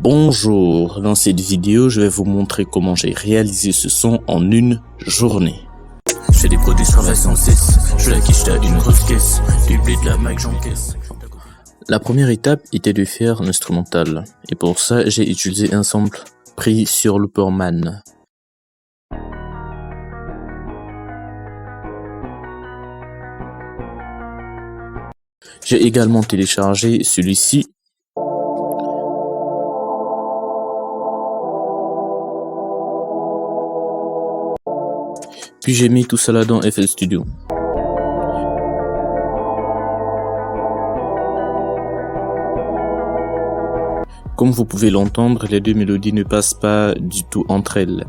Bonjour, dans cette vidéo je vais vous montrer comment j'ai réalisé ce son en une journée. Je fais des produits sur la 106, je la quiche à une grosse caisse, du blé de la Mac j'encaisse. La première étape était de faire l'instrumental, et pour ça j'ai utilisé un sample pris sur Looperman. J'ai également téléchargé celui-ci. Puis j'ai mis tout cela dans FL Studio. Comme vous pouvez l'entendre, les deux mélodies ne passent pas du tout entre elles.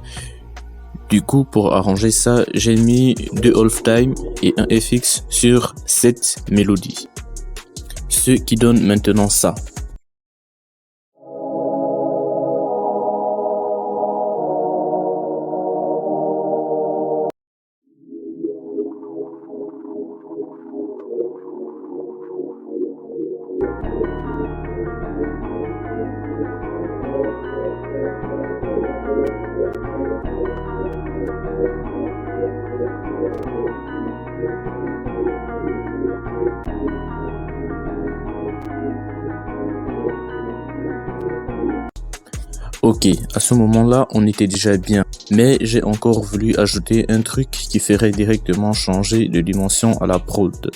Du coup, pour arranger ça, j'ai mis deux halftime et un FX sur cette mélodie. Ce qui donne maintenant ça. Ok, à ce moment-là, on était déjà bien, mais j'ai encore voulu ajouter un truc qui ferait directement changer de dimension à la prod.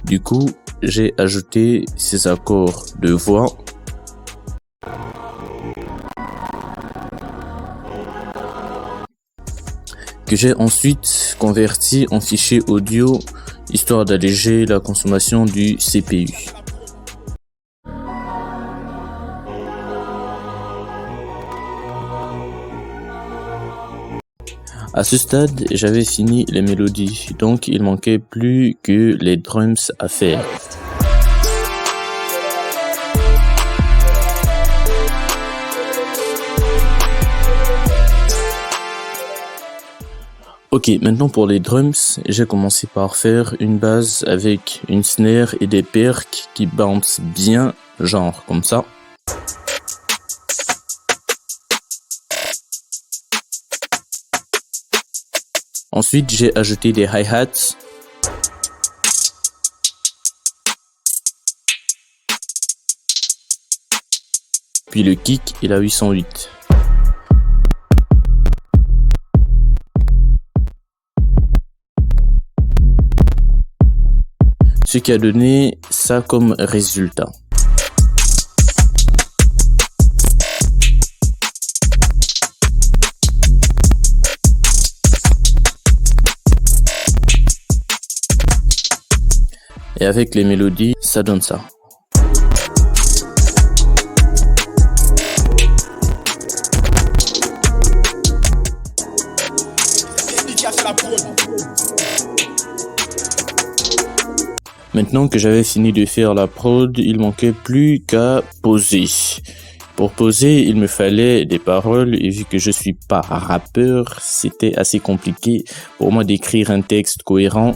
Du coup, j'ai ajouté ces accords de voix que j'ai ensuite converti en fichier audio, histoire d'alléger la consommation du CPU. À ce stade, j'avais fini les mélodies, donc il manquait plus que les drums à faire. Ok, maintenant pour les drums, j'ai commencé par faire une base avec une snare et des percs qui bounce bien, genre comme ça. Ensuite, j'ai ajouté des hi-hats. Puis le kick et la 808. Ce qui a donné ça comme résultat. Et avec les mélodies, ça donne ça. Maintenant que j'avais fini de faire la prod, il manquait plus qu'à poser. Pour poser, il me fallait des paroles et vu que je suis pas rappeur, c'était assez compliqué pour moi d'écrire un texte cohérent.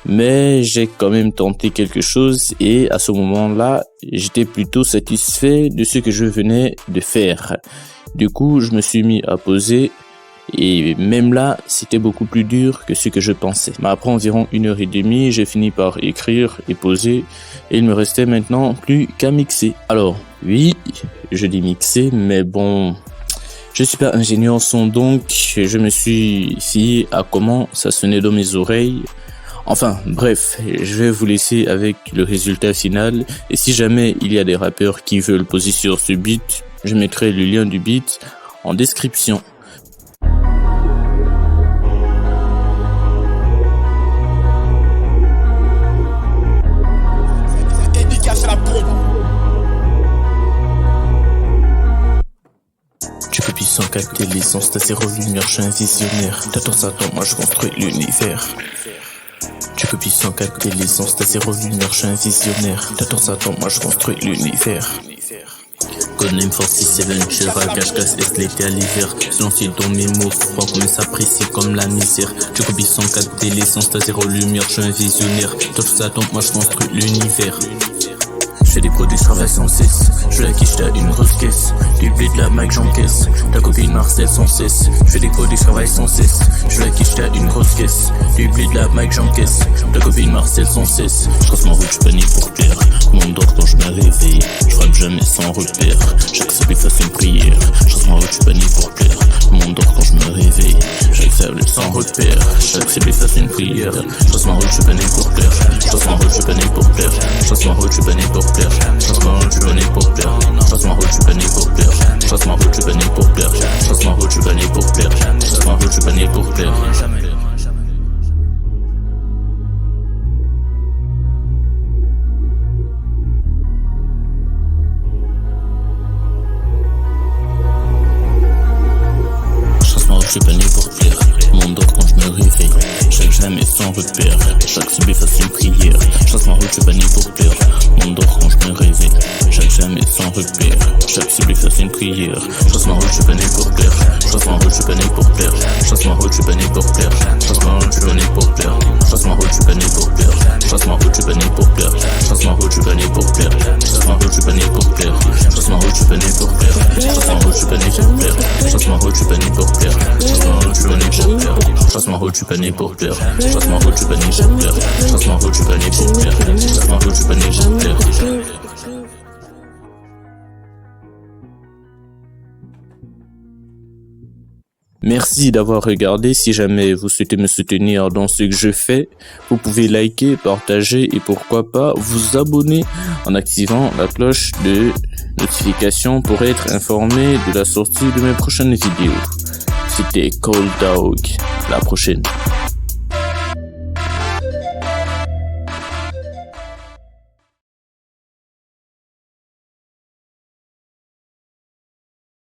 Mais j'ai quand même tenté quelque chose et à ce moment-là, j'étais plutôt satisfait de ce que je venais de faire. Du coup, je me suis mis à poser et même là, c'était beaucoup plus dur que ce que je pensais. Mais après environ 1h30, j'ai fini par écrire et poser et il me restait maintenant plus qu'à mixer. Alors, oui, je dis mixer, mais bon, je suis pas ingénieur son donc je me suis fié à comment ça sonnait dans mes oreilles. Enfin, bref, je vais vous laisser avec le résultat final et si jamais il y a des rappeurs qui veulent poser sur ce beat, je mettrai le lien du beat en description. Tu copies sans capter l'essence, t'as zéro lumière, je suis un visionnaire. T'attends ça, moi je construis l'univers. Tu copies sans capter l'essence, t'as zéro lumière, je suis un visionnaire. T'attends ça, moi je construis l'univers. Codename 47, je ragage, casse l'été à l'hiver. Silencieux dans mes mots, froid comme s'apprécie comme la misère. Tu copies sans capter l'essence, t'as zéro lumière, je suis un visionnaire. T'attends ça, moi je construis l'univers. J'ai des produits, je travaille sans cesse. Je la quiche, t'as une grosse caisse. Du blé de la Mac, j'encaisse. Ta copine Marcel sans cesse. J'ai des produits, je travaille sans cesse. Je la quiche, t'as une grosse caisse. Du blé de la Mac, j'encaisse. Ta copine Marcel sans cesse. Je trace ma route, je panique pour plaire. Mon dort quand je me réveille. Je frappe jamais sans repère. Chaque cible fasse une prière. Je trace ma route, je panique pour plaire. Mon dort quand je me réveille. Chaque cible sans repère. Chaque cible fasse une prière. Je trace ma route, je panique pour plaire. Je trace ma route, je panique pour plaire. Je trace ma route, je panique pour plaire. Je trace ma route, je panique pour plaire. Je trace ma route, je panique pour plaire. Je trace ma route, je panique pour plaire. Je trace ma route, je panique pour plaire. Je trace ma route, je panique pour plaire. Je panique pour plaire, mon dort quand je me réveille. Chaque jamais sans repère, chaque cible fasse une prière. Chasse ma route, je panique pour plaire, mon dort quand je me réveille. Chaque jamais sans repère, chaque cible fasse une prière. Chasse ma route, je panique pour plaire. Chasse ma route, je panique pour plaire. Chasse ma route, je panique pour plaire. Chasse ma route, je panique pour plaire. Chasse ma route, je panique pour plaire. Chasse ma route, je panique pour plaire. Chasse ma route, je panique pour plaire. Chasse ma route, je panique pour plaire. Chasse ma route, je panique pour plaire. Chasse ma route, je panique pour plaire. Chasse ma route, je panique pour plaire. Chasse ma route, je panique pour plaire. Chasse ma route, je panique pour plaire. Chasse ma route, je panique pour plaire. Chasse ma route, je panique pour plaire. Chasse ma route, je panique pour plaire. Merci d'avoir regardé. Si jamais vous souhaitez me soutenir dans ce que je fais, vous pouvez liker, partager et pourquoi pas vous abonner en activant la cloche de notification pour être informé de la sortie de mes prochaines vidéos. C'était Cold Dog. À la prochaine.